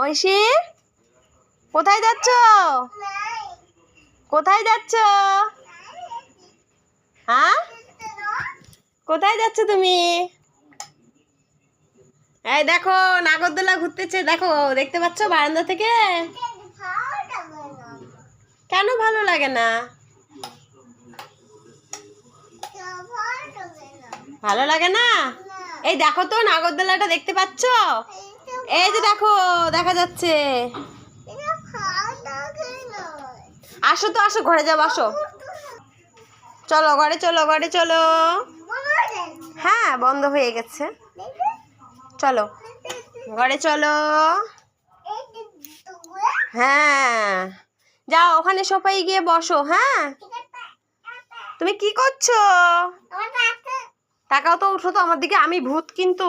ঐশী, কোথায় যাচ্ছ? কোথায় যাচ্ছ? হ্যাঁ, কোথায় যাচ্ছ তুমি? এই দেখো, নাগরদোলা ঘুরতেছে। দেখো, দেখতে পাচ্ছ বারান্দা থেকে? কেন ভালো লাগে না? ভালো লাগে না? এই দেখো তো, নাগরদোলাটা দেখতে পাচ্ছ? এই যে দেখো, দেখা যাচ্ছে। আসো তো, আসো, ঘরে যাবো, আসো। চলো ঘরে, চলো ঘরে, চলো। হ্যাঁ, বন্ধ হয়ে গেছে। চলো ঘরে, চলো। হ্যাঁ, যাও ওখানে সোফায় গিয়ে বসো। হ্যাঁ, তুমি কি করছো? তাকাও তো, উঠো তো আমার দিকে, আমি ভূত কিন্তু।